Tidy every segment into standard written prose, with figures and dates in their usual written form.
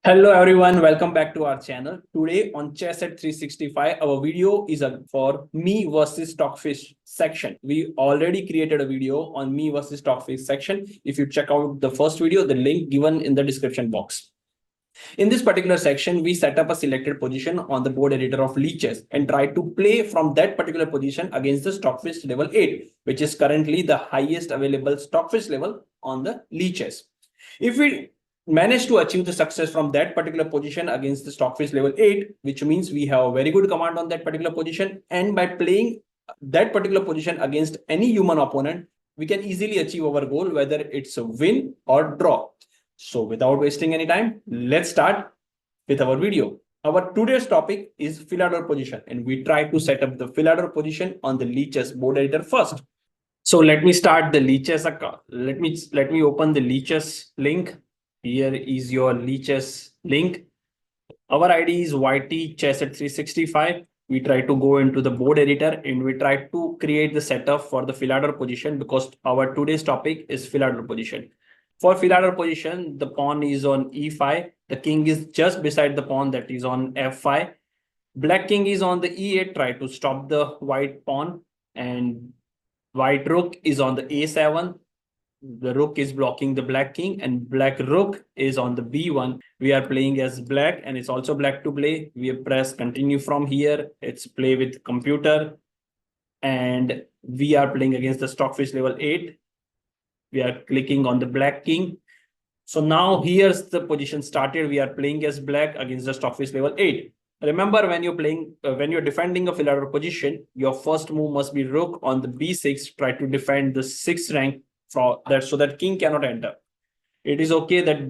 Hello everyone, welcome back to our channel. Today on Chess at 365, our video is for me versus stockfish section. We already created a video on me versus stockfish section. If you check out the first video, the link given in the description box. In this particular section, we set up a selected position on the board editor of leeches and try to play from that particular position against the stockfish level 8, which is currently the highest available stockfish level on the leeches. If we manage to achieve the success from that particular position against the stockfish level 8, which means we have a very good command on that particular position, and by playing that particular position against any human opponent, we can easily achieve our goal, whether it's a win or draw. So without wasting any time, let's start with our video. Our today's topic is Philidor position, and we try to set up the Philidor position on the leeches board editor first. So let me start the leeches account. Let me open the leeches link. Here is your leeches link. Our ID is YT chess at 365. We try to go into the board editor and we try to create the setup for the Philidor position because our today's topic is Philidor position. For Philidor position, the pawn is on E5. The king is just beside the pawn, that is on F5. Black king is on the E8. Try to stop the white pawn, and white rook is on the A7. The rook is blocking the black king, and black rook is on the B1. We are playing as black, and it's also black to play. We press continue from here. It's play with computer, and we are playing against the stockfish level 8. We are clicking on the black king. So now here's the position started. We are playing as black against the stockfish level 8. Remember, when you're playing, when you're defending a Philidor position, your first move must be rook on the B6. Try to defend the 6th rank for that, so that king cannot enter. It is okay that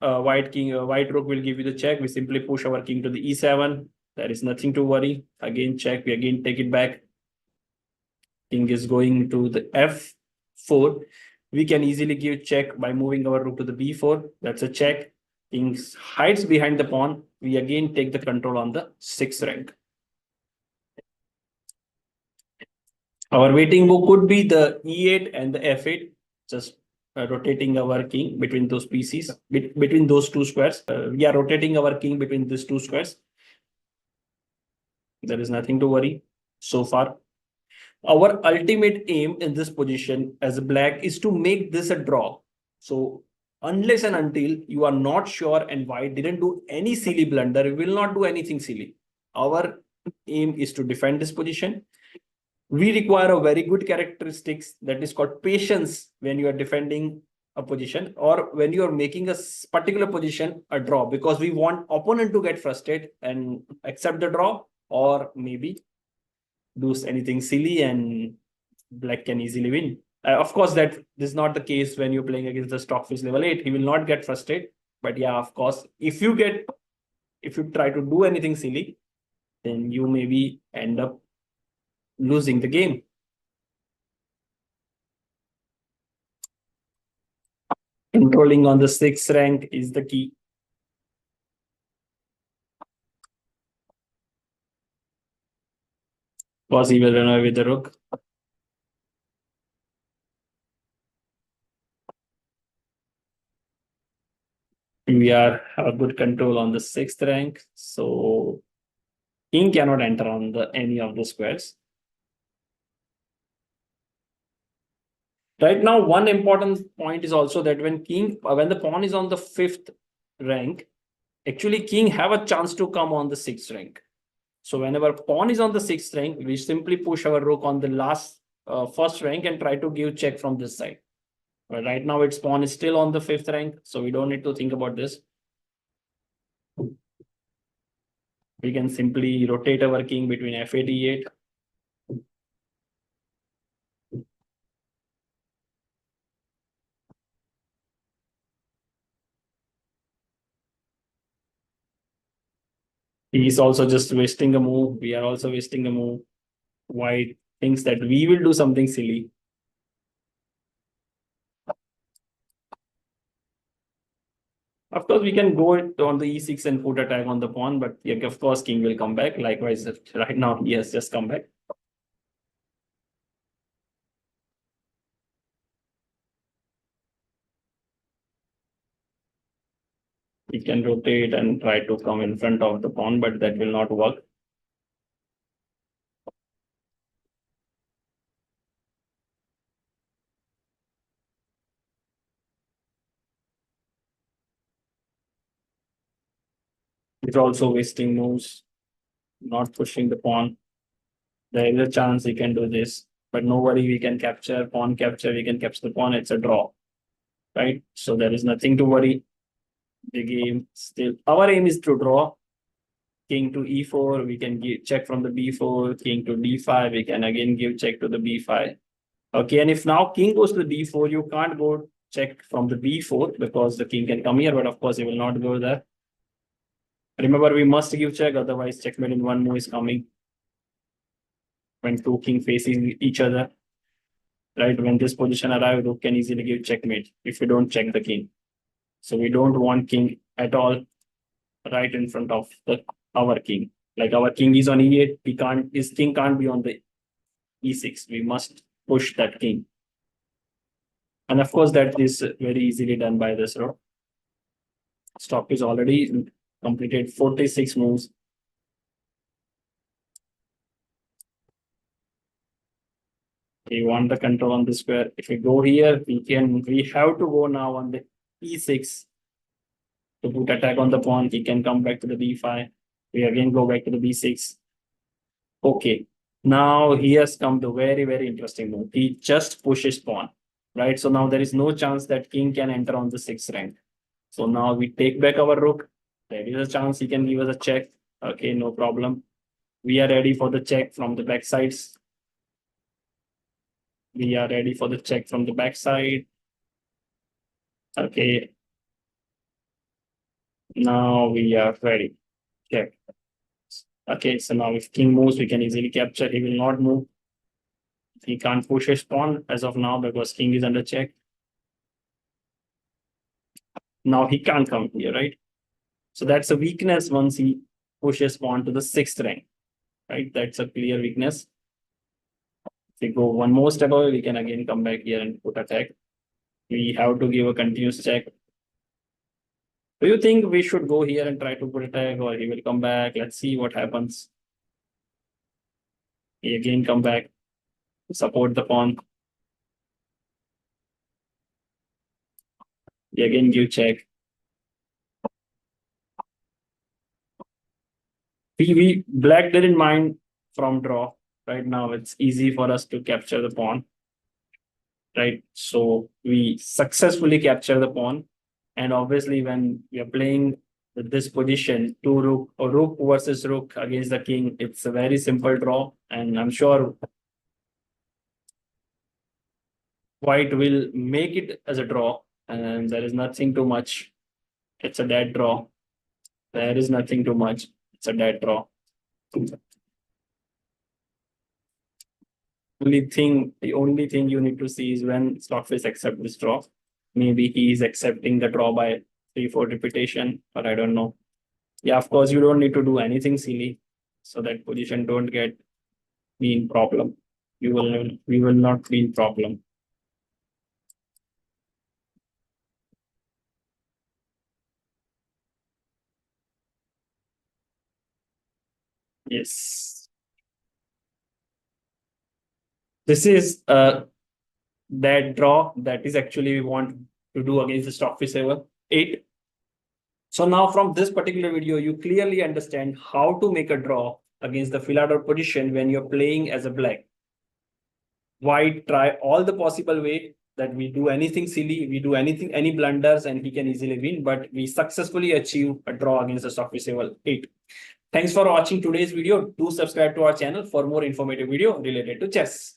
white rook will give you the check. We simply push our king to the E7. There is nothing to worry. Again check. We again take it back. King is going to the F4. We can easily give check by moving our rook to the B4. That's a check. King hides behind the pawn. We again take the control on the 6th rank. Our waiting move could be the E8 and the F8, just rotating our king between those pieces, between those two squares. We are rotating our king between these two squares. There is nothing to worry so far. Our ultimate aim in this position as a black is to make this a draw. So unless and until you are not sure and white didn't do any silly blunder, we will not do anything silly. Our aim is to defend this position. We require a very good characteristics that is called patience when you are defending a position, or when you are making a particular position a draw, because we want opponent to get frustrated and accept the draw, or maybe do anything silly and black can easily win. Of course, that is not the case when you're playing against the stockfish level 8. He will not get frustrated. But yeah, of course, if you try to do anything silly, then you maybe end up losing the game. Controlling on the 6th rank is the key. Because he will run away with the rook. We have good control on the 6th rank, so king cannot enter on any of the squares. Right now, one important point is also that when the pawn is on the 5th rank, actually king have a chance to come on the 6th rank. So whenever pawn is on the 6th rank, we simply push our rook on the first rank and try to give check from this side. But right now its pawn is still on the 5th rank, so we don't need to think about this. We can simply rotate our king between F8, E8. He's also just wasting a move. We are also wasting a move. White thinks that we will do something silly. Of course, we can go on the E6 and put attack on the pawn, but yeah, of course, king will come back. Likewise, right now he has just come back. He can rotate and try to come in front of the pawn, but that will not work. He's also wasting moves, not pushing the pawn. There is a chance he can do this, but no worry, we can capture, pawn capture, we can capture the pawn, it's a draw, right? So there is nothing to worry. The game still, our aim is to draw. King to e4, we can give check from the b4, king to d5, we can again give check to the b5. Okay, and if now king goes to the d4, you can't go check from the b4 because the king can come here, but of course he will not go there. Remember, we must give check, otherwise checkmate in one move is coming. When two king facing each other, right? When this position arrives, rook can easily give checkmate if you don't check the king. So we don't want king at all right in front of our king. Like our king is on e8, his king can't be on the e6. We must push that king. And of course, that is very easily done by this row. Stock is already completed 46 moves. We want the control on the square. If we go here, we have to go now on the e6 to put attack on the pawn. He can come back to the b5. We again go back to the b6. Okay, now he has come to very, very interesting move. He just pushes pawn, right? So now there is no chance that king can enter on the 6th rank. So now we take back our rook. There is a chance he can give us a check. Okay, no problem. We are ready for the check from the back sides. We are ready for the check from the back side. Okay. Now we are ready. Check. Okay, so now if king moves, we can easily capture. He will not move. He can't push his pawn as of now because king is under check. Now he can't come here, right? So that's a weakness once he pushes pawn to the 6th rank, right? That's a clear weakness. If we go one more step away, we can again come back here and put attack. We have to give a continuous check. Do you think we should go here and try to put attack, or he will come back? Let's see what happens. He again come back to support the pawn. He again give check. We black didn't mind from draw. Right now it's easy for us to capture the pawn. Right, so we successfully capture the pawn. And obviously, when we are playing with this position, two rook or rook versus rook against the king, it's a very simple draw. And I'm sure white will make it as a draw. And there is nothing too much. It's a dead draw. There is nothing too much. It's a dead draw. The only thing you need to see is when stockfish accept this draw. Maybe he is accepting the draw by 3-4 repetition, or I don't know. Yeah, of course, you don't need to do anything silly, so that position don't get be in problem. We will not be in problem. Yes. This is that draw that is actually we want to do against the stockfish saver 8. So now from this particular video, you clearly understand how to make a draw against the Philidor position when you're playing as a black. White try all the possible way that we do anything silly, we do anything, any blunders, and he can easily win, but we successfully achieve a draw against the stockfish saver 8. Thanks for watching today's video. Do subscribe to our channel for more informative video related to chess.